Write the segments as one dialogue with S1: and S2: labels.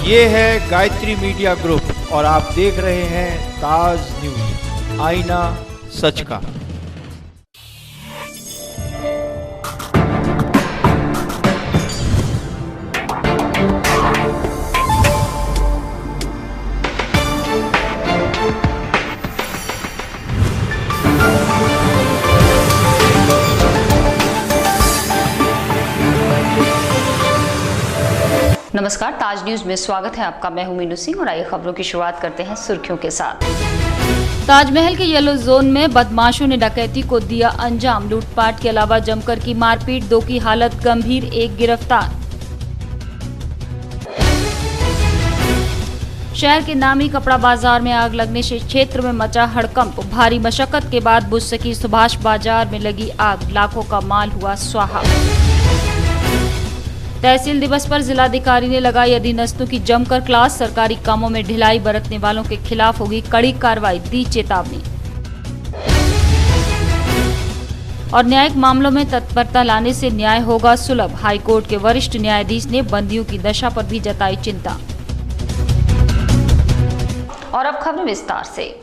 S1: ये है Gayatri media group और आप देख रहे हैं ताज न्यूज, आईना सच का।
S2: नमस्कार, ताज न्यूज में स्वागत है आपका। मैं हूं मीनू सिंह और आइए खबरों की शुरुआत करते हैं सुर्खियों के साथ। ताजमहल के येलो जोन में बदमाशों ने डकैती को दिया अंजाम। लूटपाट के अलावा जमकर की मारपीट, 2 की हालत गंभीर, 1 गिरफ्तार। शहर के नामी कपड़ा बाजार में आग लगने से क्षेत्र में मचा हड़कंप। भारी मशक्कत के बाद बुझ सकी सुभाष बाजार में लगी आग, लाखों का माल हुआ स्वाहा। तहसील दिवस पर जिलाधिकारी ने लगाई अधीनस्थों की जमकर क्लास। सरकारी कामों में ढिलाई बरतने वालों के खिलाफ होगी कड़ी कार्रवाई, दी चेतावनी। और न्यायिक मामलों में तत्परता लाने से न्याय होगा सुलभ। हाईकोर्ट के वरिष्ठ न्यायाधीश ने बंदियों की दशा पर भी जताई चिंता। और अब खबर विस्तार से।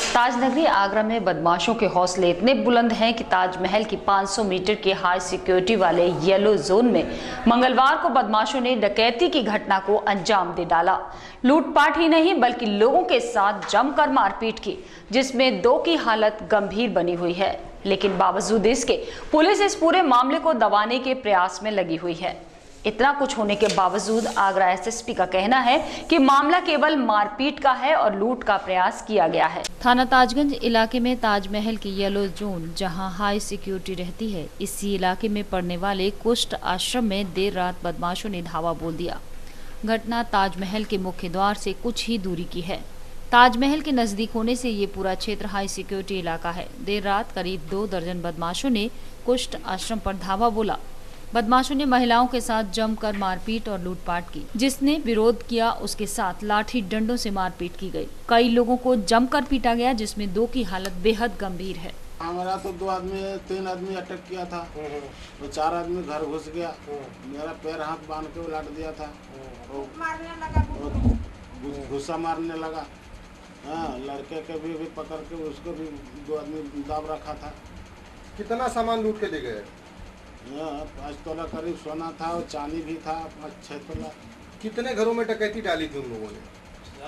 S2: ताजनगरी आगरा में बदमाशों के हौसले इतने बुलंद हैं कि ताजमहल की 500 मीटर के हाई सिक्योरिटी वाले येलो जोन में मंगलवार को बदमाशों ने डकैती की घटना को अंजाम दे डाला। लूटपाट ही नहीं बल्कि लोगों के साथ जमकर मारपीट की, जिसमें 2 की हालत गंभीर बनी हुई है। लेकिन बावजूद इसके पुलिस इस पूरे मामले को दबाने के प्रयास में लगी हुई है। इतना कुछ होने के बावजूद आगरा एसएसपी का कहना है कि मामला केवल मारपीट का है और लूट का प्रयास किया गया है। थाना ताजगंज इलाके में ताजमहल की येलो जोन जहां हाई सिक्योरिटी रहती है, इसी इलाके में पड़ने वाले कुष्ठ आश्रम में देर रात बदमाशों ने धावा बोल दिया। घटना ताजमहल के मुख्य द्वार से कुछ ही दूरी की है। ताजमहल के नजदीक होने से ये पूरा क्षेत्र हाई सिक्योरिटी इलाका है। देर रात करीब 2 दर्जन बदमाशों ने कुष्ठ आश्रम पर धावा बोला। बदमाशों ने महिलाओं के साथ जमकर मारपीट और लूटपाट की। जिसने विरोध किया उसके साथ लाठी डंडों से मारपीट की गई। कई लोगों को जमकर पीटा गया, जिसमें 2 की हालत बेहद गंभीर है।
S3: हमारा तो 3 आदमी अटक किया था, तो 4 आदमी घर घुस गया। मेरा पैर हाथ बांध के उलट दिया था, गुस्सा मारने लगा। हाँ, लड़के के भी पकड़ के उसको भी 2 आदमी दाब रखा था।
S4: कितना सामान लूट के ले गए?
S3: 5 तोला करीब सोना था और चांदी भी था, 5-6 तोला।
S4: कितने घरों में डकैती डाली थी उन लोगों ने?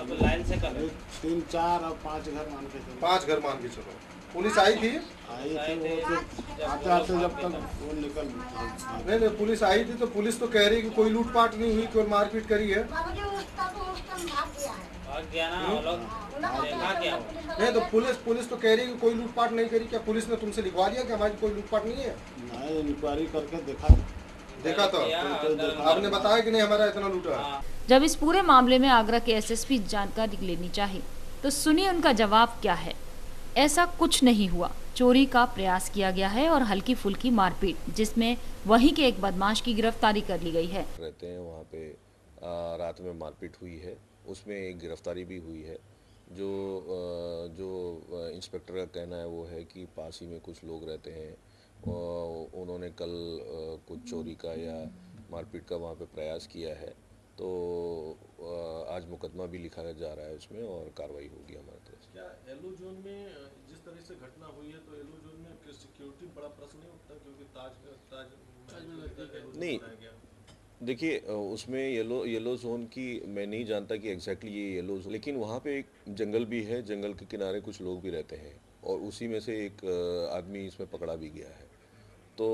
S3: अब लाइन से कर 3, 4 और 5 घर मान के चलो।
S4: 5 घर मान के चलो। पुलिस आई थी?
S3: आई थी, वो आते आते जब तक वो निकल
S4: नहीं, पुलिस आई थी तो पुलिस तो कह रही कि कोई लूटपाट नहीं हुई, कोई मारपीट करी है। नहीं तो पुलिस तो कह रही है कि कोई लूटपाट नहीं करी। क्या पुलिस ने तुमसे लिखवा दिया कि हमारी कोई लूटपाट नहीं है?
S3: नहीं, इंक्वायरी करके देखा तो
S4: आपने बताया कि नहीं हमारा इतना लूटा।
S2: जब इस पूरे मामले में आगरा के एसएसपी जानकारी लेनी चाहिए तो सुनिए उनका जवाब क्या है। ऐसा कुछ नहीं हुआ, चोरी का प्रयास किया गया है और हल्की फुल्की मारपीट, जिसमें वहीं के एक बदमाश की गिरफ्तारी कर ली गई है।
S5: रहते हैं वहाँ पे रात में मारपीट हुई है, उसमें एक गिरफ्तारी भी हुई है। जो इंस्पेक्टर का कहना है वो है कि पास ही में कुछ लोग रहते हैं, उन्होंने कल कुछ चोरी का या मारपीट का वहाँ पे प्रयास किया है। तो आज मुकदमा भी लिखा जा रहा है उसमें और कार्रवाई होगी हमारे तरफ से।
S6: क्या येलो जोन में जिस तरह से घटना हुई है तो येलो जोन में सिक्योरिटी बड़ा प्रश्न नहीं उठता, क्योंकि ताज
S5: नहीं, देखिए उसमें येलो जोन की मैं नहीं जानता कि एग्जैक्टली ये येलो जोन, लेकिन वहाँ पे एक जंगल भी है, जंगल के किनारे कुछ लोग भी रहते हैं और उसी में से एक आदमी इसमें पकड़ा भी गया है। तो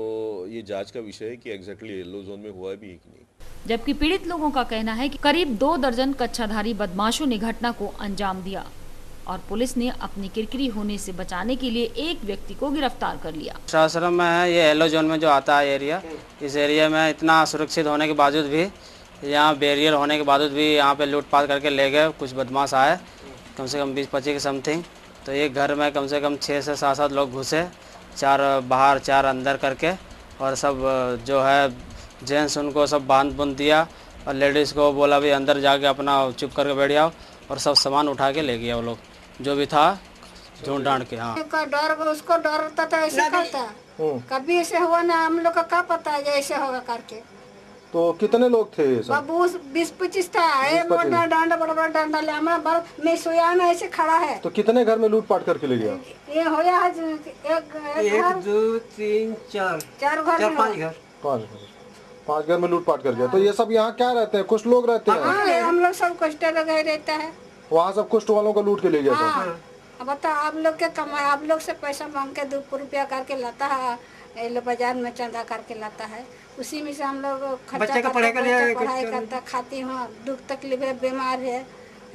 S5: ये जांच का विषय है कि एग्जैक्टली येलो जोन में हुआ है भी कि नहीं।
S2: जबकि पीड़ित लोगों का कहना है कि करीब 2 दर्जन कच्छाधारी बदमाशों ने घटना को अंजाम दिया और पुलिस ने अपनी किरकिरी होने से बचाने के लिए एक व्यक्ति को गिरफ्तार कर लिया।
S7: आश्रम में है, ये येलो जोन में जो आता है एरिया, इस एरिया में इतना सुरक्षित होने के बावजूद भी, यहाँ बैरियर होने के बावजूद भी यहाँ पे लूटपाट करके ले गए। कुछ बदमाश आए, कम से कम 20-25 के समथिंग। तो एक घर में कम से कम 6 से 7 लोग घुसे, 4 बाहर 4 अंदर करके, और सब जो है जेंट्स उनको सब बांध दिया और लेडीज़ को बोला भी अंदर जाके अपना चुप करके बैठ जाओ, और सब सामान उठा के ले गया वो लोग जो भी था ढूंढ ढांड के। हाँ,
S8: डर उसको डर होता था ऐसे करता, कभी ऐसे हुआ ना, हम लोग का क्या पता है ऐसे होगा करके।
S4: तो कितने लोग थे ये सब?
S8: बाबू 20-25 था। मोटा डंडा बड़ा डंडा ले हमारा बार में सोया ना ऐसे खड़ा है।
S4: तो कितने घर में लूटपाट करके ले गया?
S8: ये होया है
S9: एक दो तीन चार
S8: घर,
S4: पांच घर में लूटपाट कर गया। तो ये सब यहाँ क्या रहते हैं? कुछ लोग रहते हैं?
S8: हम लोग सब कुष्ट लगा रहता है।
S4: वहाँ सब कुष्ट वालों को लूट के ले गया था।
S8: अब बता आप लोग के कमाए, आप लोग से पैसा मांग के 2 रुपया करके लाता है, बाजार में चंदा करके लाता है, उसी में से हम लोग खर्चा करते, पढ़ाई करता, खाती हूँ, दुख तकलीफ है, बीमार है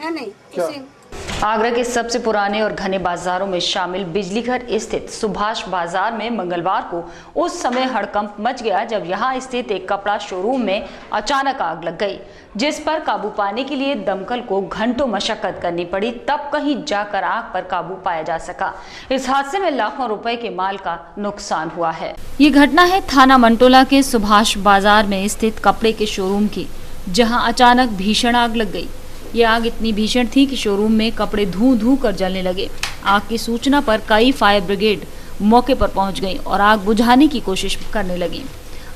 S8: नहीं। उसी
S2: आगरा के सबसे पुराने और घने बाजारों में शामिल बिजली घर स्थित सुभाष बाजार में मंगलवार को उस समय हड़कंप मच गया जब यहां स्थित एक कपड़ा शोरूम में अचानक आग लग गई, जिस पर काबू पाने के लिए दमकल को घंटों मशक्कत करनी पड़ी, तब कहीं जाकर आग पर काबू पाया जा सका। इस हादसे में लाखों रुपए के माल का नुकसान हुआ है। ये घटना है थाना मंटोला के सुभाष बाजार में स्थित कपड़े के शोरूम की, जहाँ अचानक भीषण आग लग गई। ये आग इतनी भीषण थी कि शोरूम में कपड़े धू कर जलने लगे। आग की सूचना पर कई फायर ब्रिगेड मौके पर पहुंच गई और आग बुझाने की कोशिश करने लगी।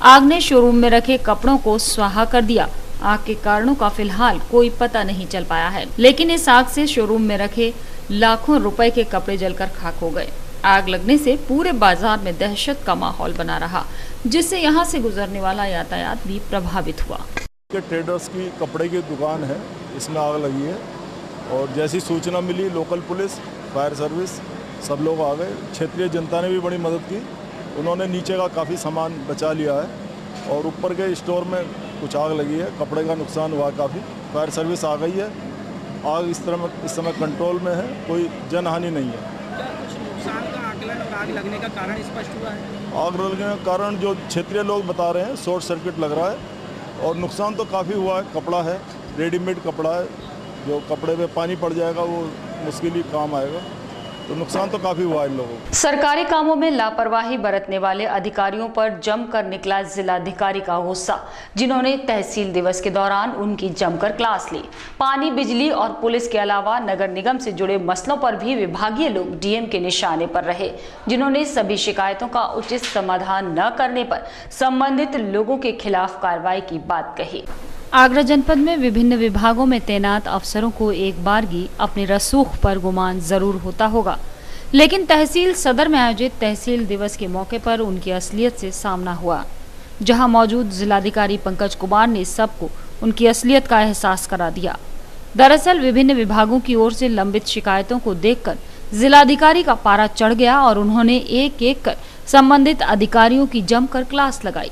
S2: आग ने शोरूम में रखे कपड़ों को स्वाहा कर दिया। आग के कारणों का फिलहाल कोई पता नहीं चल पाया है, लेकिन इस आग से शोरूम में रखे लाखों रुपए के कपड़े जलकर खाक हो गए। आग लगने से पूरे बाजार में दहशत का माहौल बना रहा, जिससे यहाँ से गुजरने वाला यातायात भी प्रभावित हुआ।
S10: ट्रेडर्स की कपड़े की दुकान है, इसमें आग लगी है और जैसी सूचना मिली लोकल पुलिस, फायर सर्विस सब लोग आ गए। क्षेत्रीय जनता ने भी बड़ी मदद की, उन्होंने नीचे का काफ़ी सामान बचा लिया है और ऊपर के स्टोर में कुछ आग लगी है, कपड़े का नुकसान हुआ काफ़ी। फायर सर्विस आ गई है, आग इस समय कंट्रोल में है, कोई जनहानि नहीं है।
S11: क्या कुछ नुकसान का आकलन और आग लगने का कारण स्पष्ट हुआ है?
S10: आग लगने का कारण जो क्षेत्रीय लोग बता रहे हैं शॉर्ट सर्किट लग रहा है और नुकसान तो काफ़ी हुआ है। कपड़ा है, रेडीमेड कपड़ा है, जो कपड़े पे पानी पड़ जाएगा वो मुश्किल ही काम आएगा, तो नुकसान तो काफ़ी हुआ है इन लोगों को।
S2: सरकारी कामों में लापरवाही बरतने वाले अधिकारियों पर जमकर निकला जिलाधिकारी का गुस्सा, जिन्होंने तहसील दिवस के दौरान उनकी जमकर क्लास ली। पानी, बिजली और पुलिस के अलावा नगर निगम से जुड़े मसलों पर भी विभागीय लोग डीएम के निशाने पर रहे, जिन्होंने सभी शिकायतों का उचित समाधान न करने पर संबंधित लोगों के खिलाफ कार्रवाई की बात कही। आगरा जनपद में विभिन्न विभागों में तैनात अफसरों को एक बारगी अपने रसूख पर गुमान जरूर होता होगा, लेकिन तहसील सदर में आयोजित तहसील दिवस के मौके पर उनकी असलियत से सामना हुआ, जहां मौजूद जिलाधिकारी पंकज कुमार ने सबको उनकी असलियत का एहसास करा दिया। दरअसल विभिन्न विभागों की ओर से लंबित शिकायतों को देखकर जिलाधिकारी का पारा चढ़ गया और उन्होंने एक एक कर संबंधित अधिकारियों की जमकर क्लास लगाई।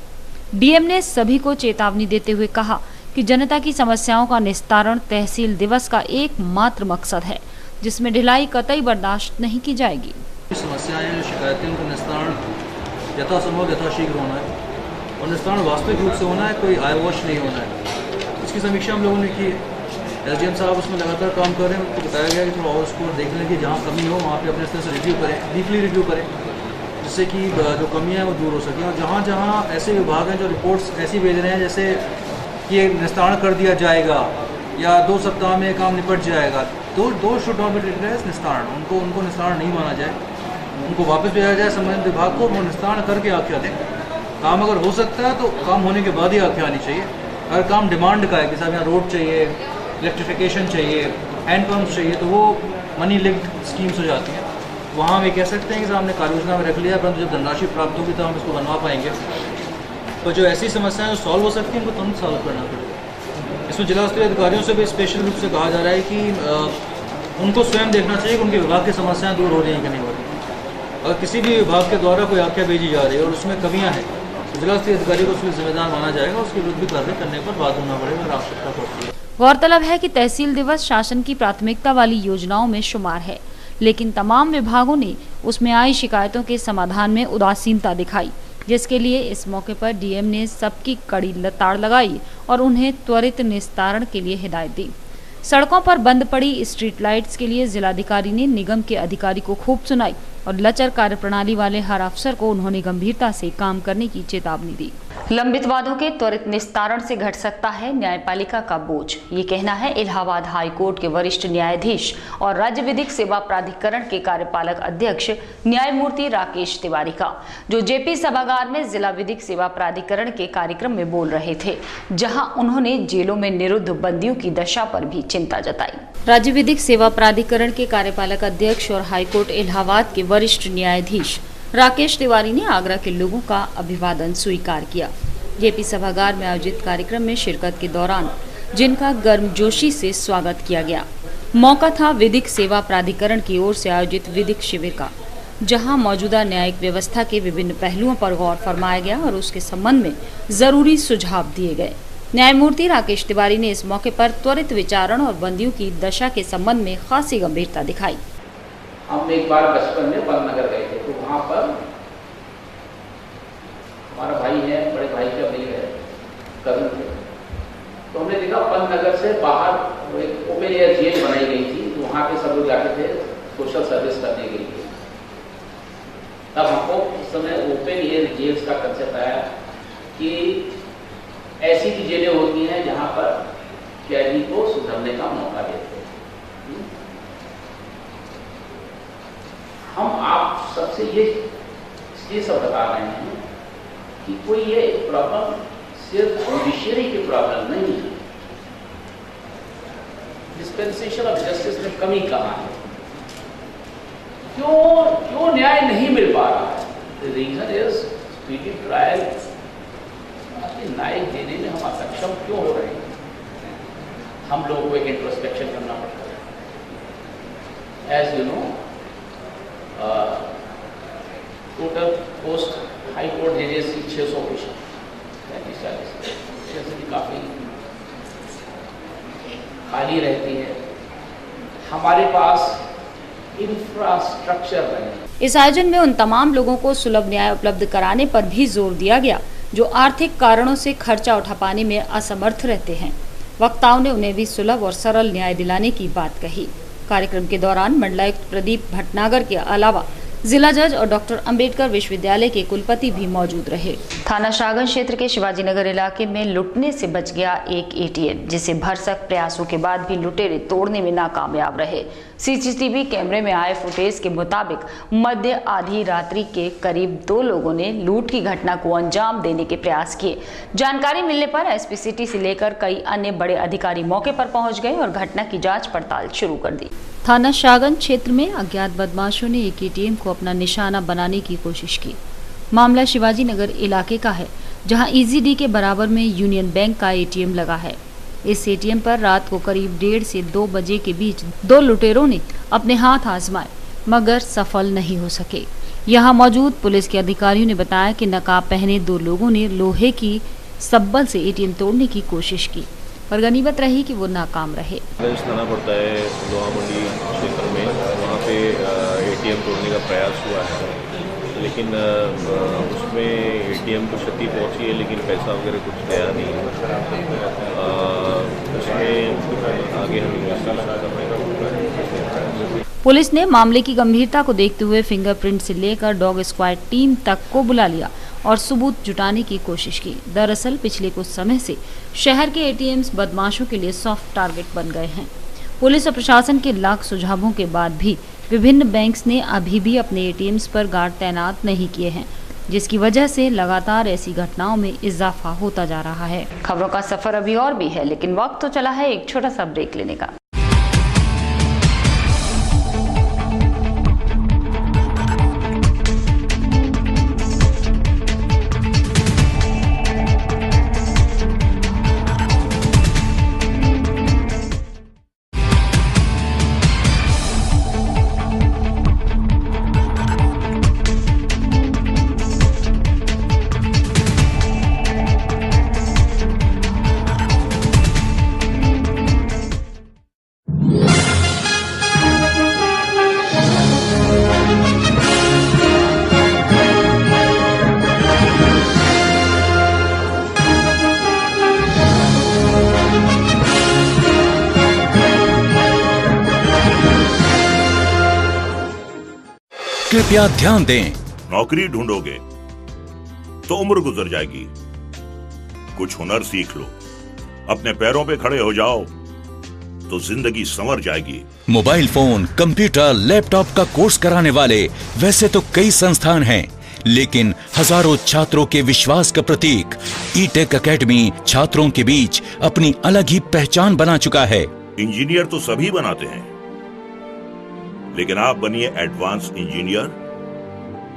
S2: डीएम ने सभी को चेतावनी देते हुए कहा कि जनता की समस्याओं का निस्तारण तहसील दिवस का एकमात्र मकसद है, जिसमें ढिलाई कतई बर्दाश्त नहीं की जाएगी।
S12: समस्याएं, शिकायतें, उनका निस्तारण यथासंभव यथाशीघ्र होना है और निस्तारण वास्तविक रूप से होना है, कोई आयवश नहीं होना है। इसकी समीक्षा हम लोगों ने की। एसडीएम साहब उसमें लगातार काम कर रहे हैं। उनको बताया गया कि थोड़ा और उसको देख लें कि जहाँ कमी हो वहाँ पे अपने स्तर से रिव्यू करें, डीपली रिव्यू करें, जिससे कि जो कमियाँ हैं वो दूर हो सकें। और जहाँ जहाँ ऐसे विभाग हैं जो रिपोर्ट्स ऐसी भेज रहे हैं जैसे कि निस्तारण कर दिया जाएगा या 2 सप्ताह में काम निपट जाएगा, तो those should not be treated as निस्तारण। उनको निस्तारण नहीं माना जाए, उनको वापस भेजा जाए संबंधित विभाग को, वो निस्तारण करके आख्या दें। काम अगर हो सकता है तो काम होने के बाद ही आख्या आनी चाहिए। अगर काम डिमांड का है कि साहब यहाँ रोड चाहिए, इलेक्ट्रिफिकेशन चाहिए, हैंड पम्प चाहिए, तो वो मनी लिंक्ड स्कीम्स हो जाती हैं। वहाँ हम ये कह सकते हैं कि साहब हमने कार्य योजना में रख लिया, परंतु जब धनराशि प्राप्त होगी तो हम इसको बनवा पाएंगे। तो जो ऐसी समस्याएं जो सॉल्व हो सकती हैं उनको तुरंत सॉल्व करना पड़ेगा। इसमें जिला स्तरीय अधिकारियों से भी स्पेशल रूप से कहा जा रहा है कि उनको स्वयं देखना चाहिए कि उनके विभाग की समस्याएं दूर हो रही हैं कि नहीं हो रही। अगर किसी भी विभाग के द्वारा कोई आख्या भेजी जा रही है और उसमें कमियाँ हैं, तो जिला स्तरीय अधिकारी को उसमें जिम्मेदार माना जाएगा, उसके विरुद्ध भी कार्रवाई करने पर बात होना पड़ेगा अगर आवश्यकता पड़ती है।
S2: गौरतलब है कि तहसील दिवस शासन की प्राथमिकता वाली योजनाओं में शुमार है, लेकिन तमाम विभागों ने उसमें आई शिकायतों के समाधान में उदासीनता दिखाई, जिसके लिए इस मौके पर डीएम ने सबकी कड़ी लताड़ लगाई और उन्हें त्वरित निस्तारण के लिए हिदायत दी। सड़कों पर बंद पड़ी स्ट्रीट लाइट्स के लिए जिलाधिकारी ने निगम के अधिकारी को खूब सुनाई और लचर कार्यप्रणाली वाले हर अफसर को उन्होंने गंभीरता से काम करने की चेतावनी दी। लंबित वादों के त्वरित निस्तारण से घट सकता है न्यायपालिका का बोझ, ये कहना है इलाहाबाद हाई कोर्ट के वरिष्ठ न्यायाधीश और राज्य विधिक सेवा प्राधिकरण के कार्यपालक अध्यक्ष न्यायमूर्ति राकेश तिवारी का, जो जेपी सभागार में जिला विधिक सेवा प्राधिकरण के कार्यक्रम में बोल रहे थे, जहां उन्होंने जेलों में निरुद्ध बंदियों की दशा पर भी चिंता जताई। राज्य विधिक सेवा प्राधिकरण के कार्यपालक अध्यक्ष और हाईकोर्ट इलाहाबाद के वरिष्ठ न्यायाधीश राकेश तिवारी ने आगरा के लोगों का अभिवादन स्वीकार किया। जेपी सभागार में आयोजित कार्यक्रम में शिरकत के दौरान जिनका गर्मजोशी से स्वागत किया गया। मौका था विधिक सेवा प्राधिकरण की ओर से आयोजित विधिक शिविर का, जहां मौजूदा न्यायिक व्यवस्था के विभिन्न पहलुओं पर गौर फरमाया गया और उसके संबंध में जरूरी सुझाव दिए गए। न्यायमूर्ति राकेश तिवारी ने इस मौके पर त्वरित विचारण और बंदियों की दशा के संबंध में खासी गंभीरता दिखाई।
S13: हम एक बार बचपन में पन्नगर गए थे, तो वहाँ पर हमारा भाई है, बड़े भाई का भाई है, कजन थे, तो हमने देखा पन्नगर से बाहर एक ओपन एयर जेल बनाई गई थी, तो वहाँ के सब लोग जाते थे सोशल सर्विस करने के लिए। तब हमको उस समय ओपन एयर जेल्स का कंसेप्ट आया कि ऐसी भी जेलें होती हैं जहाँ पर कैदी को सुधरने का मौका देते हैं। हम आप सबसे ये सब बता रहे हैं कि कोई ये प्रॉब्लम सिर्फ जुडिशरी की प्रॉब्लम नहीं है। डिस्पेंसेशन ऑफ जस्टिस में कमी कहाँ है, क्यों न्याय नहीं मिल पा रहा है? The reason is speedy trial न्याय देने में हम असक्षम क्यों हो रहे हैं? हम लोगों को एक इंट्रोस्पेक्शन करना पड़ता है। As you know, total post high court जजेस की 600 पोस्ट, 35-40 की काफ़ी खाली रहती है। हमारे पास इंफ्रास्ट्रक्चर नहीं।
S2: इस आयोजन में उन तमाम लोगों को सुलभ न्याय उपलब्ध कराने पर भी जोर दिया गया जो आर्थिक कारणों से खर्चा उठा पाने में असमर्थ रहते हैं। वक्ताओं ने उन्हें भी सुलभ और सरल न्याय दिलाने की बात कही। कार्यक्रम के दौरान मंडलायुक्त प्रदीप भटनागर के अलावा जिला जज और डॉक्टर अंबेडकर विश्वविद्यालय के कुलपति भी मौजूद रहे। थाना शाहगंज क्षेत्र के शिवाजी नगर इलाके में लुटने से बच गया एक एटीएम, जिसे भरसक प्रयासों के बाद भी लुटेरे तोड़ने में नाकामयाब रहे। सीसीटीवी कैमरे में आए फुटेज के मुताबिक मध्य आधी रात्रि के करीब 2 लोगों ने लूट की घटना को अंजाम देने के प्रयास किए। जानकारी मिलने पर एसपी सिटी से लेकर कई अन्य बड़े अधिकारी मौके पर पहुंच गए और घटना की जांच पड़ताल शुरू कर दी। थाना शाहगंज क्षेत्र में अज्ञात बदमाशों ने एक एटीएम को अपना निशाना बनाने की कोशिश की। मामला शिवाजी नगर इलाके का है, जहां ईजीडी के बराबर में यूनियन बैंक का एटीएम लगा है। इस एटीएम पर रात को करीब 1:30 से 2 बजे के बीच 2 लुटेरों ने अपने हाथ आजमाए, मगर सफल नहीं हो सके। यहां मौजूद पुलिस के अधिकारियों ने बताया कि नकाब पहने 2 लोगों ने लोहे की सब्बल से एटीएम तोड़ने की कोशिश की, पर गनीमत रही कि वो नाकाम रहे।
S5: थाना पड़ता है लोहा मंडी क्षेत्र में, वहाँ पे एटीएम तोड़ने का प्रयास हुआ है, लेकिन उसमें एटीएम को क्षति पहुँची है, लेकिन पैसा वगैरह कुछ गया नहीं है। उसमें आगे हम इन्वेस्टिगेशन करेंगे।
S2: पुलिस ने मामले की गंभीरता को देखते हुए फिंगरप्रिंट से लेकर डॉग स्क्वाड टीम तक को बुला लिया और सबूत जुटाने की कोशिश की। दरअसल पिछले कुछ समय से शहर के एटीएम्स बदमाशों के लिए सॉफ्ट टारगेट बन गए हैं। पुलिस और प्रशासन के लाख सुझावों के बाद भी विभिन्न बैंक्स ने अभी भी अपने एटीएम्स पर गार्ड तैनात नहीं किए हैं, जिसकी वजह से लगातार ऐसी घटनाओं में इजाफा होता जा रहा है। खबरों का सफर अभी और भी है, लेकिन वक्त तो चला है एक छोटा सा ब्रेक लेने का।
S14: कृपया ध्यान दें,
S15: नौकरी ढूंढोगे तो उम्र गुजर जाएगी,
S14: कुछ हुनर सीख लो, अपने पैरों पे खड़े हो जाओ तो जिंदगी संवर जाएगी।
S15: मोबाइल फोन, कंप्यूटर, लैपटॉप का कोर्स कराने वाले वैसे तो कई संस्थान हैं, लेकिन हजारों छात्रों के विश्वास का प्रतीक ई-टेक एकेडमी छात्रों के बीच अपनी अलग ही पहचान बना चुका है।
S14: इंजीनियर तो सभी बनाते हैं, लेकिन आप बनिए एडवांस इंजीनियर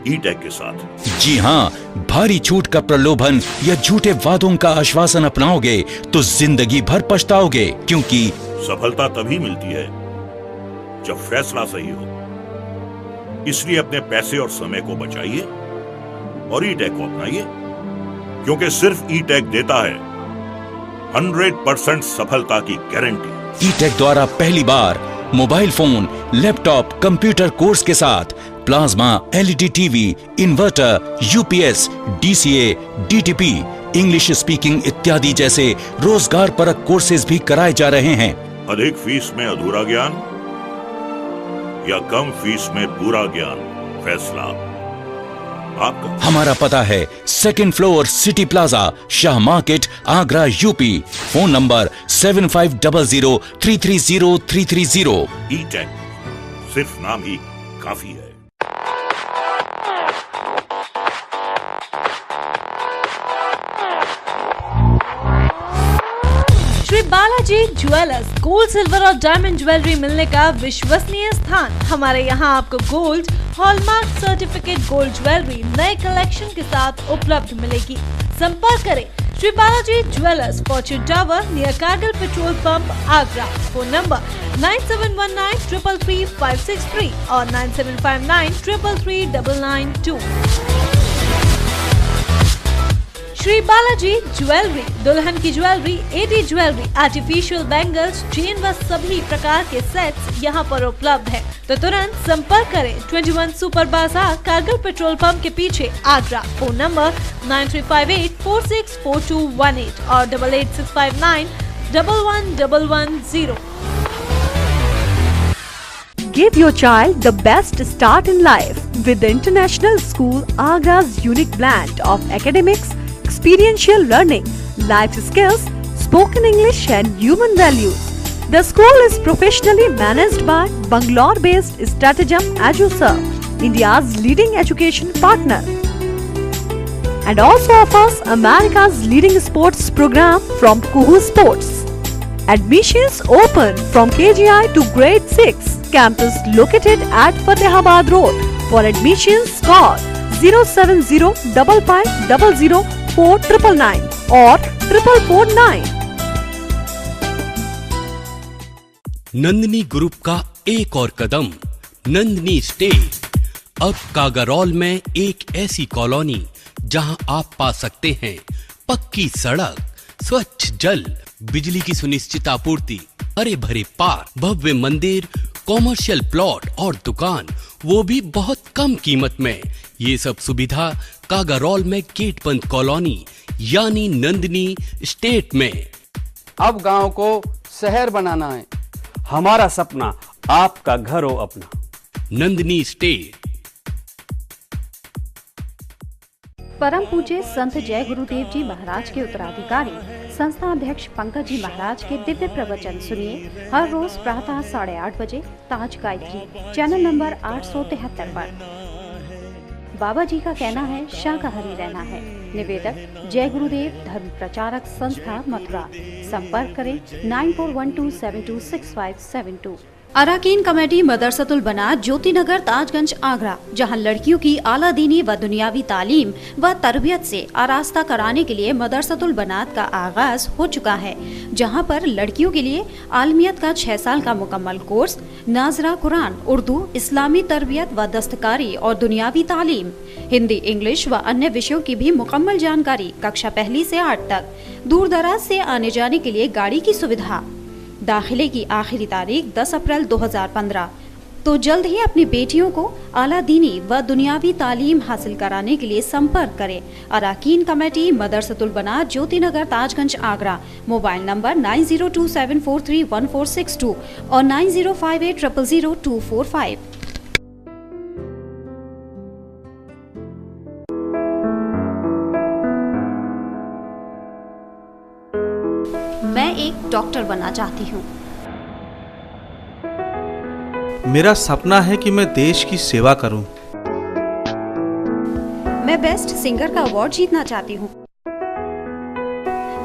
S14: ई-टेक के साथ।
S15: जी हाँ, भारी छूट का प्रलोभन या झूठे वादों का आश्वासन अपनाओगे तो जिंदगी भर पछताओगे, क्योंकि
S14: सफलता तभी मिलती है जब फैसला सही हो। इसलिए अपने पैसे और समय को बचाइए और ई-टेक को अपनाइए, क्योंकि सिर्फ ई-टेक देता है 100% सफलता की गारंटी।
S15: ई-टेक द्वारा पहली बार mobile phone, laptop, computer course के साथ plasma, LED TV, inverter, UPS, DCA, DTP, English speaking इत्यादि जैसे रोजगार परक कोर्सेज भी कराए जा रहे हैं।
S14: अधिक फीस में अधूरा ज्ञान या कम फीस में पूरा ज्ञान, फैसला आपका।
S15: हमारा पता है 2nd floor, city plaza, Shah market, Agra, UP. Phone number 7500330330।
S14: E-Tech सिर्फ नाम ही काफी है।
S16: Shri Balaji jewellers, gold, silver और डायमंड ज्वेलरी मिलने का विश्वसनीय स्थान। हमारे यहाँ आपको gold, hallmark certificate gold jewellery नए कलेक्शन के साथ उपलब्ध मिलेगी। संपर्क करें Shri Balaji jewellers, Fortune tower near Kargil petrol pump, Agra. Phone number 9719333563 और 9759333992। श्री बालाजी ज्वेलरी, दुल्हन की jewellery, AD jewellery, artificial bangles, chain व सभी प्रकार के सेट्स यहाँ पर उपलब्ध है। तो तुरंत संपर्क करें 21 सुपर बाजार, कारगिल पेट्रोल पंप के पीछे, आगरा। फोन नंबर 9358464218 और 8865911110।
S17: Give your child the best start in life with the International School Agra's unique blend of academics, experiential learning, life skills, spoken English and human values. The school is professionally managed by Bangalore-based Stratagem EduServe, India's leading education partner, and also offers America's leading sports program from Kuhu Sports. Admissions open from KGI to grade 6. Campus located at Fatehabad Road. For admissions, call 07055004999 or 4449.
S18: Nandini group का एक और कदम, Nandini stay. अब कागारौल में एक ऐसी colony जहां आप पा सकते हैं पक्की सड़क, स्वच्छ जल, बिजली की सुनिश्चित आपूर्ति, हरे भरे पार्क, भव्य मंदिर, कॉमर्शियल प्लॉट और दुकान, वो भी बहुत कम कीमत में। ये सब सुविधा कागारौल में गेट बंद कॉलोनी यानी नंदिनी स्टेट में।
S19: अब गांव को शहर बनाना है, हमारा सपना आपका घर हो अपना।
S18: नंदिनी स्टेट।
S20: परम पूज्य संत जय गुरुदेव जी महाराज के उत्तराधिकारी संस्था अध्यक्ष पंकज जी महाराज के दिव्य प्रवचन सुनिए हर रोज प्रातः 8:30 बजे ताज गायत्री चैनल नंबर 873 पर। बाबा जी का कहना है शाकाहारी रहना है। निवेदक जय गुरुदेव धर्म प्रचारक संस्था मथुरा। संपर्क करें 9412726572। अराकीन कमेटी मदरसतुल बनात ज्योतिनगर ताजगंज आगरा, जहां लड़कियों की आला दीनी व दुनियावी तालीम व तरबियत से आरास्ता कराने के लिए मदरसतुल बनात का आगाज हो चुका है, जहां पर लड़कियों के लिए आलमियत का 6 साल का मुकम्मल कोर्स, नाजरा कुरान, उर्दू, इस्लामी तरबियत व दस्तकारी और दुनियावी तालीम, हिंदी, इंग्लिश व अन्य विषयों की भी मुकम्मल जानकारी कक्षा 1 से 8 तक, दूर दराज से आने जाने के लिए गाड़ी की सुविधा। दाखिले की आखिरी तारीख 10 अप्रैल 2015। तो जल्द ही अपनी बेटियों को आला दीनी व दुनियावी तालीम हासिल कराने के लिए संपर्क करें। अराकीन कमेटी मदरसतुल बनात ज्योतिनगर ताजगंज आगरा। मोबाइल नंबर 9027431462 और 9058000245। डॉक्टर बनना चाहती हूँ।
S21: मेरा सपना है कि मैं देश की सेवा करूं।
S20: मैं बेस्ट सिंगर का अवार्ड जीतना चाहती हूँ।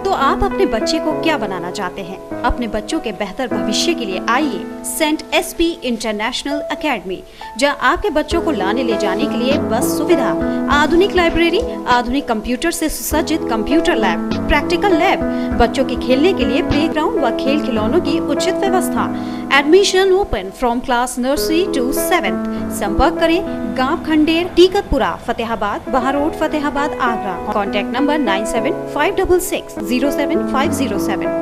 S20: तो आप अपने बच्चे को क्या बनाना चाहते हैं? अपने बच्चों के बेहतर भविष्य के लिए आइए सेंट एसपी इंटरनेशनल एकेडमी, जहां आपके बच्चों को लाने ले जाने के लिए बस सुविधा, आधुनिक लाइब्रेरी, आधुनिक कंप्यूटर से सुसज्जित कंप्यूटर लैब, प्रैक्टिकल लैब, बच्चों के खेलने के लिए प्लेग्राउंड व खेल खिलौनों की उचित व्यवस्था। Admission open from class nursery to 7th। संपर्क करें गांव खंडेर, टीकतपुरा, फतेहाबाद, बहारोड, फतेहाबाद, आगरा। Contact number 9756607507।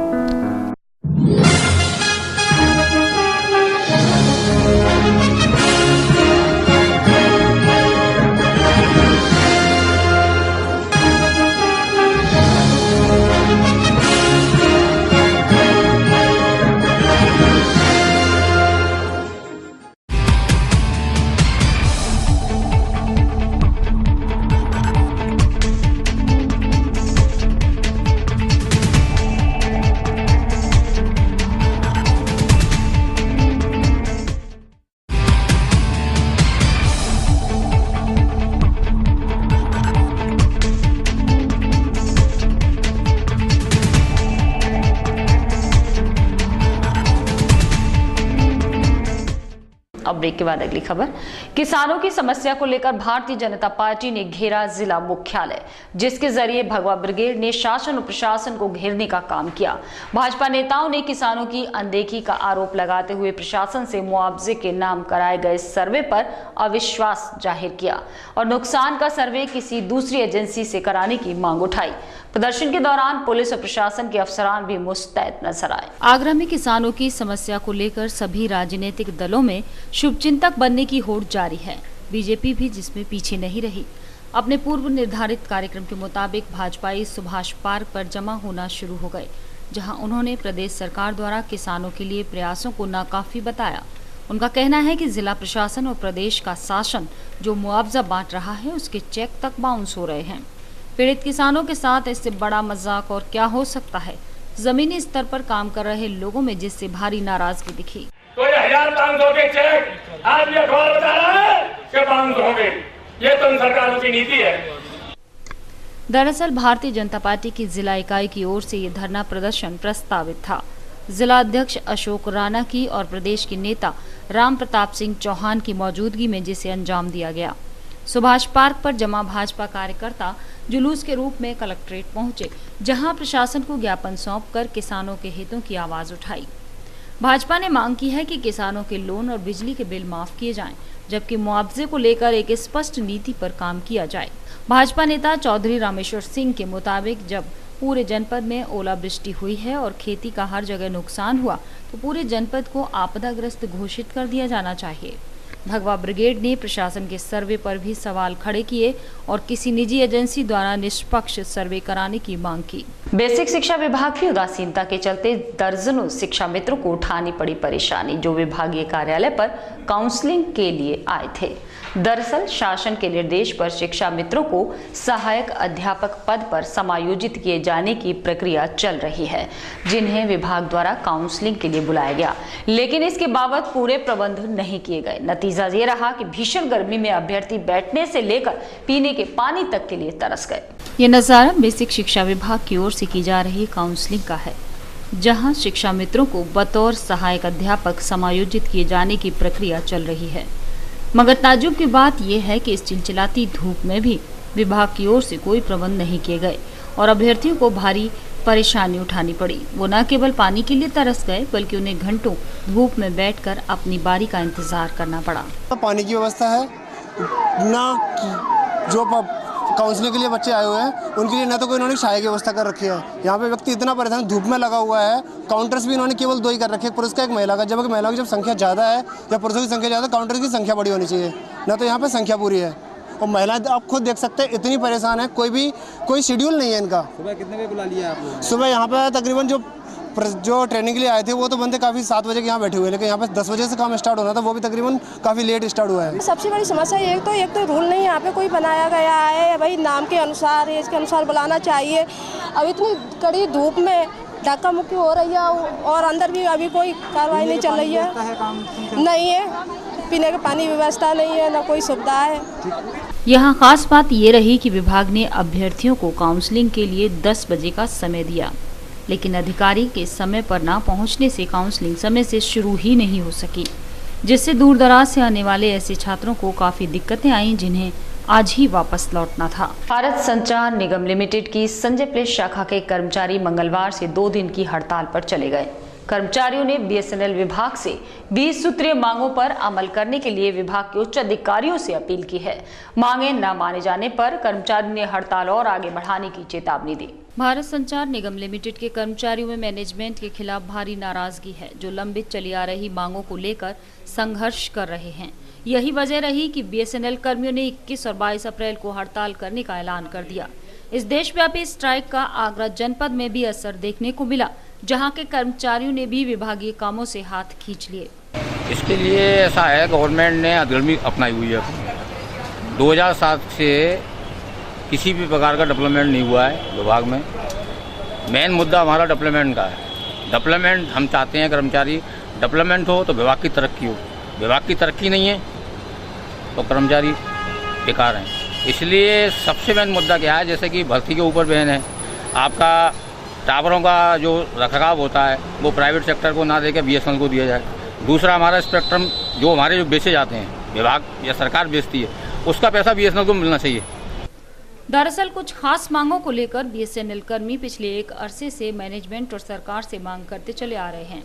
S2: अब ब्रेक के बाद अगली खबर। किसानों की समस्या को लेकर भारतीय जनता पार्टी ने घेरा जिला मुख्यालय, जिसके जरिए भगवा ब्रिगेड ने शासन और प्रशासन को घेरने का काम किया। भाजपा नेताओं ने किसानों की अनदेखी का आरोप लगाते हुए प्रशासन से मुआवजे के नाम कराए गए सर्वे पर अविश्वास जाहिर किया और नुकसान का सर्वे किसी दूसरी एजेंसी से कराने की मांग उठाई। प्रदर्शन के दौरान पुलिस और प्रशासन के अफसरान भी मुस्तैद नजर आए। आगरा में किसानों की समस्या को लेकर सभी राजनीतिक दलों में शुभचिंतक बनने की होड़ जारी है। बीजेपी भी जिसमें पीछे नहीं रही। अपने पूर्व निर्धारित कार्यक्रम के मुताबिक भाजपाई सुभाष पार्क पर जमा होना शुरू हो गए, जहां उन्होंने प्रदेश सरकार द्वारा किसानों के लिए प्रयासों को नाकाफी बताया। उनका कहना है कि जिला प्रशासन और प्रदेश का शासन जो मुआवजा बांट रहा है उसके चेक तक बाउंस हो रहे हैं। पीड़ित किसानों के साथ इससे बड़ा मजाक और क्या हो सकता है। जमीनी स्तर पर काम कर रहे लोगों में जिससे भारी नाराजगी दिखी।
S22: तो 1500 के चेक आज ये अखबार बता रहा है कि बाउंस हो गए। ये तो सरकारों की नीति है।
S2: दरअसल भारतीय जनता पार्टी की जिला इकाई की ओर से ये धरना प्रदर्शन प्रस्तावित था। जिला अध्यक्ष अशोक राणा की और प्रदेश के नेता राम प्रताप सिंह चौहान की मौजूदगी में जिसे अंजाम दिया गया। सुभाष पार्क पर जमा भाजपा कार्यकर्ता जुलूस के रूप में कलेक्ट्रेट पहुंचे, जहां प्रशासन को ज्ञापन सौंपकर किसानों के हितों की आवाज उठाई। भाजपा ने मांग की है कि किसानों के लोन और बिजली के बिल माफ किए जाएं, जबकि मुआवजे को लेकर एक स्पष्ट नीति पर काम किया जाए। भाजपा नेता चौधरी रामेश्वर सिंह के मुताबिक जब पूरे जनपद में ओलावृष्टि हुई है और खेती का हर जगह नुकसान हुआ तो पूरे जनपद को आपदाग्रस्त घोषित कर दिया जाना चाहिए। भगवा ब्रिगेड ने प्रशासन के सर्वे पर भी सवाल खड़े किए और किसी निजी एजेंसी द्वारा निष्पक्ष सर्वे कराने की मांग की। बेसिक शिक्षा विभाग की उदासीनता के चलते दर्जनों शिक्षा मित्रों को उठानी पड़ी परेशानी, जो विभागीय कार्यालय पर काउंसलिंग के लिए आए थे। दरअसल शासन के निर्देश पर शिक्षा मित्रों को सहायक अध्यापक पद पर समायोजित किए जाने की प्रक्रिया चल रही है, जिन्हें विभाग द्वारा काउंसलिंग के लिए बुलाया गया, लेकिन इसके बावजूद पूरे प्रबंध नहीं किए गए। नतीजा ये रहा कि भीषण गर्मी में अभ्यर्थी बैठने से लेकर पीने के पानी तक के लिए तरस गए। ये नजारा बेसिक शिक्षा विभाग की ओर से की जा रही काउंसलिंग का है, जहां शिक्षा मित्रों को बतौर सहायक अध्यापक समायोजित किए जाने की प्रक्रिया चल रही है। मगर ताज्जुब की बात यह है कि इस चिलचिलाती धूप में भी विभाग की ओर से कोई प्रबंध नहीं किए गए और अभ्यर्थियों को भारी परेशानी उठानी पड़ी। वो न केवल पानी के लिए तरस गए, बल्कि उन्हें घंटों धूप में बैठकर अपनी बारी का इंतजार करना पड़ा।
S4: पानी की व्यवस्था है ना, जो काउंसलिंग के लिए बच्चे आए हुए हैं उनके लिए ना तो कोई इन्होंने छाया की व्यवस्था कर रखी है। यहाँ पे व्यक्ति इतना परेशान धूप में लगा हुआ है। काउंटर्स भी इन्होंने केवल 2 ही कर रखे हैं, पुरुष का एक महिला का। जब महिलाओं की जब संख्या ज़्यादा है या पुरुषों की संख्या ज़्यादा, काउंटर की संख्या बड़ी होनी चाहिए, ना तो यहाँ पे संख्या पूरी है। और महिलाएं आप खुद देख सकते हैं इतनी परेशान है, कोई शेड्यूल नहीं है इनका।
S11: सुबह कितने बजे बुला लिया आपने?
S4: सुबह यहाँ पे तकरीबन जो ट्रेनिंग के लिए आए थे वो तो बंदे काफ़ी 7 बजे के यहाँ बैठे हुए, लेकिन यहाँ पे 10 बजे से काम स्टार्ट होना था, वो भी तकरीबन काफ़ी लेट स्टार्ट हुआ है।
S23: सबसे बड़ी समस्या एक तो रूल नहीं यहाँ पे कोई बनाया गया है भाई, नाम के अनुसार एज के अनुसार बुलाना चाहिए। अब इतनी कड़ी धूप में धक्का मुक्की हो रही है और अंदर भी अभी कोई कार्रवाई नहीं चल रही है। नहीं है, पीने के पानी व्यवस्था नहीं है, ना कोई सुविधा है।
S2: यहाँ खास बात ये रही कि विभाग ने अभ्यर्थियों को काउंसलिंग के लिए 10 बजे का समय दिया, लेकिन अधिकारी के समय पर ना पहुँचने से काउंसलिंग समय से शुरू ही नहीं हो सकी, जिससे दूर दराज से आने वाले ऐसे छात्रों को काफी दिक्कतें आईं जिन्हें आज ही वापस लौटना था। भारत संचार निगम लिमिटेड की संजय प्लेस शाखा के कर्मचारी मंगलवार से 2 दिन की हड़ताल पर चले गए। कर्मचारियों ने बीएसएनएल विभाग से 20 सूत्रीय मांगों पर अमल करने के लिए विभाग के उच्च अधिकारियों से अपील की है। मांगे न माने जाने पर कर्मचारियों ने हड़ताल और आगे बढ़ाने की चेतावनी दी। भारत संचार निगम लिमिटेड के कर्मचारियों में मैनेजमेंट के खिलाफ भारी नाराजगी है, जो लंबित चली आ रही मांगों को लेकर संघर्ष कर रहे हैं। यही वजह रही कि बीएसएनएल कर्मियों ने 21 और 22 अप्रैल को हड़ताल करने का ऐलान कर दिया। इस देशव्यापी स्ट्राइक का आगरा जनपद में भी असर देखने को मिला, जहां के कर्मचारियों ने भी विभागीय कामों से हाथ खींच लिए।
S1: इसके लिए ऐसा है, गवर्नमेंट ने अधर्मी अपनाई हुई है। 2007 से किसी भी प्रकार का डेवलपमेंट नहीं हुआ है विभाग में। मेन मुद्दा हमारा डेवलपमेंट का है। डेवलपमेंट हम चाहते हैं, कर्मचारी डेवलपमेंट हो तो विभाग की तरक्की हो। विभाग की तरक्की नहीं है तो कर्मचारी बेकार हैं। इसलिए सबसे मेन मुद्दा क्या है, जैसे कि भर्ती के ऊपर बैन है, आपका टावरों का जो रखरखाव होता है वो प्राइवेट सेक्टर को ना देकर बीएसएनएल को दिया जाए। दूसरा, हमारा स्पेक्ट्रम जो हमारे जो बेचे जाते हैं, विभाग या सरकार बेचती है, उसका पैसा बीएसएनएल को मिलना चाहिए।
S2: दरअसल कुछ खास मांगों को लेकर बीएसएनएल कर्मी पिछले एक अरसे से मैनेजमेंट और सरकार से मांग करते चले आ रहे हैं,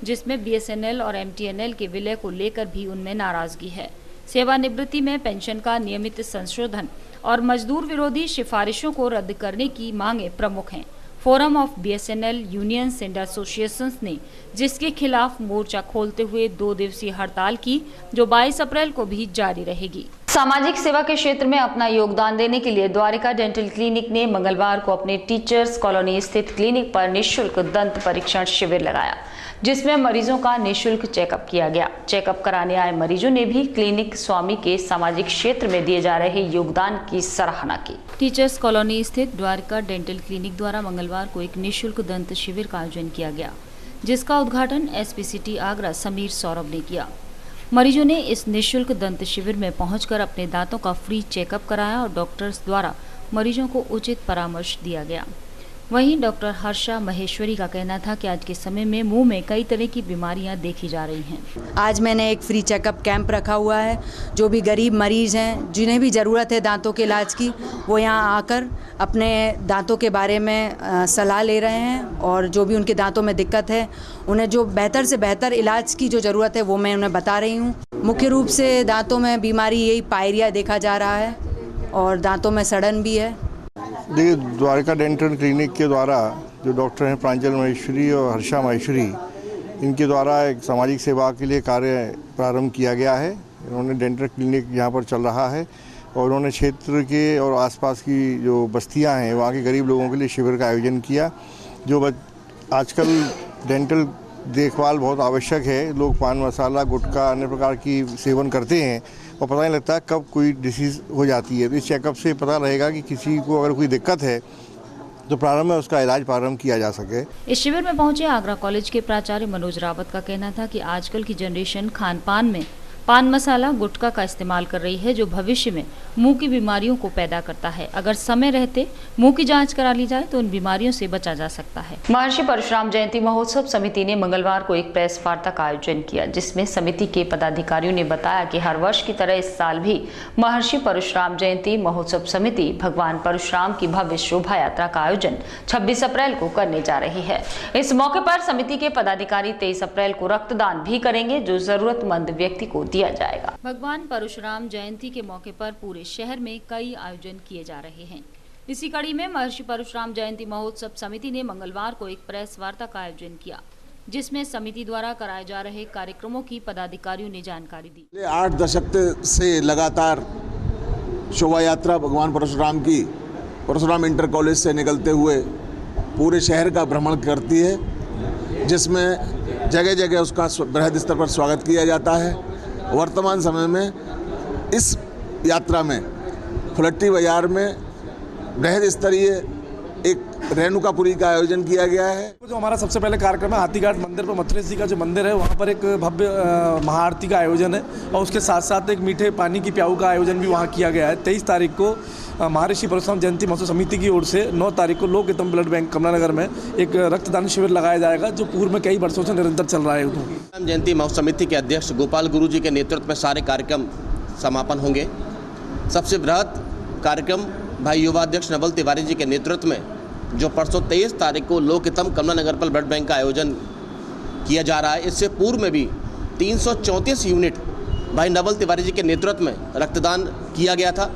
S2: जिसमें बीएसएनएल और एमटीएनएल के विलय को लेकर भी उनमें नाराजगी है। सेवानिवृत्ति में पेंशन का नियमित संशोधन और मजदूर विरोधी सिफारिशों को रद्द करने की मांगे प्रमुख हैं। Forum of BSNL unions and associations ने जिसके खिलाफ मोर्चा खोलते हुए 2 दिवसीय हड़ताल की, जो 22 अप्रैल को भी जारी रहेगी। सामाजिक सेवा के क्षेत्र में अपना योगदान देने के लिए द्वारिका डेंटल क्लिनिक ने मंगलवार को अपने टीचर्स कॉलोनी स्थित क्लिनिक पर निःशुल्क दंत परीक्षण शिविर लगाया, जिसमें मरीजों का निःशुल्क चेकअप किया गया। चेकअप कराने आए मरीजों ने भी क्लिनिक स्वामी के सामाजिक क्षेत्र में दिए जा रहे योगदान की सराहना की। टीचर्स कॉलोनी स्थित द्वारिका डेंटल क्लिनिक द्वारा मंगलवार को एक निःशुल्क दंत शिविर का आयोजन किया गया, जिसका उद्घाटन एसपीसीटी आगरा समीर सौरभ ने किया। मरीजों ने इस निःशुल्क दंत शिविर में पहुंचकर अपने दांतों का फ्री चेकअप कराया और डॉक्टर्स द्वारा मरीजों को उचित परामर्श दिया गया। वहीं डॉक्टर हर्षा महेश्वरी का कहना था कि आज के समय में मुंह में कई तरह की बीमारियां देखी जा रही हैं।
S3: आज मैंने एक फ्री चेकअप कैंप रखा हुआ है। जो भी गरीब मरीज हैं, जिन्हें भी ज़रूरत है दांतों के इलाज की, वो यहाँ आकर अपने दांतों के बारे में सलाह ले रहे हैं और जो भी उनके दांतों में दिक्कत है, उन्हें जो बेहतर से बेहतर इलाज की जो ज़रूरत है वो मैं उन्हें बता रही हूँ। मुख्य रूप से दांतों में बीमारी यही पायरिया देखा जा रहा है और दांतों में सड़न भी है।
S6: देखिए, द्वारिका डेंटल क्लिनिक के द्वारा जो डॉक्टर हैं प्रांजल महेश्वरी और हर्षा महेश्वरी, इनके द्वारा एक सामाजिक सेवा के लिए कार्य प्रारंभ किया गया है। इन्होंने डेंटल क्लिनिक यहाँ पर चल रहा है और उन्होंने क्षेत्र के और आसपास की जो बस्तियाँ हैं वहाँ के गरीब लोगों के लिए शिविर का आयोजन किया। जो आजकल डेंटल देखभाल बहुत आवश्यक है। लोग पान मसाला, गुटखा, अन्य प्रकार की सेवन करते हैं और पता नहीं लगता कब कोई डिसीज़ हो जाती है। तो इस चेकअप से पता रहेगा कि किसी को अगर कोई दिक्कत है तो प्रारंभ में उसका इलाज प्रारंभ किया जा सके।
S2: इस शिविर में पहुंचे आगरा कॉलेज के प्राचार्य मनोज रावत का कहना था कि आजकल की जनरेशन खान पान में पान मसाला, गुटखा का इस्तेमाल कर रही है, जो भविष्य में मुंह की बीमारियों को पैदा करता है। अगर समय रहते मुंह की जांच करा ली जाए तो उन बीमारियों से बचा जा सकता है। महर्षि परशुराम जयंती महोत्सव समिति ने मंगलवार को एक प्रेस वार्ता का आयोजन किया, जिसमें समिति के पदाधिकारियों ने बताया कि हर वर्ष की तरह इस साल भी महर्षि परशुराम जयंती महोत्सव समिति भगवान परशुराम की भव्य शोभा यात्रा का आयोजन 26 अप्रैल को करने जा रही है। इस मौके पर समिति के पदाधिकारी 23 अप्रैल को रक्तदान भी करेंगे, जो जरूरतमंद व्यक्ति को दिया जाएगा। भगवान परशुराम जयंती के मौके पर पूरे शहर में कई आयोजन किए जा रहे हैं। इसी कड़ी में महर्षि परशुराम जयंती महोत्सव समिति ने मंगलवार को एक प्रेस वार्ता का आयोजन किया, जिसमें समिति द्वारा कराए जा रहे कार्यक्रमों की पदाधिकारियों ने जानकारी दी।
S24: 8 दशक से लगातार शोभा यात्रा भगवान परशुराम की परशुराम इंटर कॉलेज से निकलते हुए पूरे शहर का भ्रमण करती है, जिसमें जगह जगह उसका बृहद स्तर पर स्वागत किया जाता है। वर्तमान समय में इस यात्रा में फुलट्टी बाजार में बृहद स्तरीय एक रेणुकापुरी का आयोजन किया गया है।
S7: जो हमारा सबसे पहले कार्यक्रम है हाथीघाट मंदिर पर मथुरेश जी का जो मंदिर है वहाँ पर एक भव्य महाआरती का आयोजन है और उसके साथ साथ एक मीठे पानी की प्याऊ का आयोजन भी वहाँ किया गया है। 23 तारीख को महर्षि परशुराम जयंती महोत्सव समिति की ओर से 9 तारीख को लोक हितम ब्लड बैंक कमलानगर में एक रक्तदान शिविर लगाया जाएगा जो पूर्व में कई वर्षों से निरंतर चल रहा है।
S8: जयंती महोत्सव समिति के अध्यक्ष गोपाल गुरु जी के नेतृत्व में सारे कार्यक्रम समापन होंगे। सबसे बृहद कार्यक्रम भाई युवा अध्यक्ष नवल तिवारी जी के नेतृत्व में जो परसों 23 तारीख को लोक हितम कमलानगर पर ब्लड बैंक का आयोजन किया जा रहा है। इससे पूर्व में भी 334 यूनिट भाई नवल तिवारी जी के नेतृत्व में रक्तदान किया गया था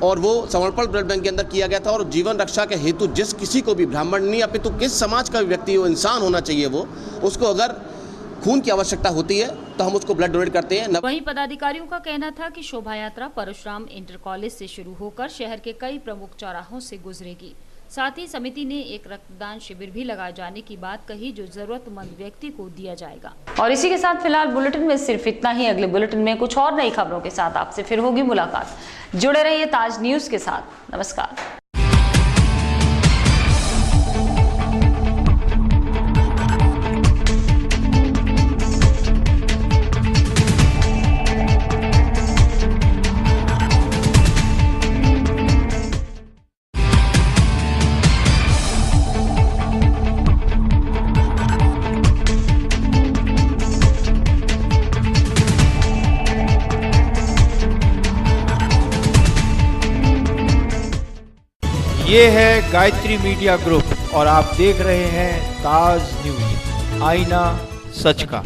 S8: और वो समर्पण ब्लड बैंक के अंदर किया गया था। और जीवन रक्षा के हेतु जिस किसी को भी ब्राह्मण नहीं अपितु किस समाज का व्यक्ति हो, इंसान होना चाहिए वो, उसको अगर खून की आवश्यकता होती है तो हम उसको ब्लड डोनेट करते हैं।
S2: वहीं पदाधिकारियों का कहना था कि शोभा यात्रा परशुराम इंटर कॉलेज से शुरू होकर शहर के कई प्रमुख चौराहों से गुजरेगी। साथ ही समिति ने एक रक्तदान शिविर भी लगाए जाने की बात कही जो जरूरतमंद व्यक्ति को दिया जाएगा। और इसी के साथ फिलहाल बुलेटिन में सिर्फ इतना ही। अगले बुलेटिन में कुछ और नई खबरों के साथ आपसे फिर होगी मुलाकात। जुड़े रहिए ताज न्यूज के साथ। नमस्कार।
S9: ये है गायत्री मीडिया ग्रुप और आप देख रहे हैं ताज न्यूज, आईना सच का।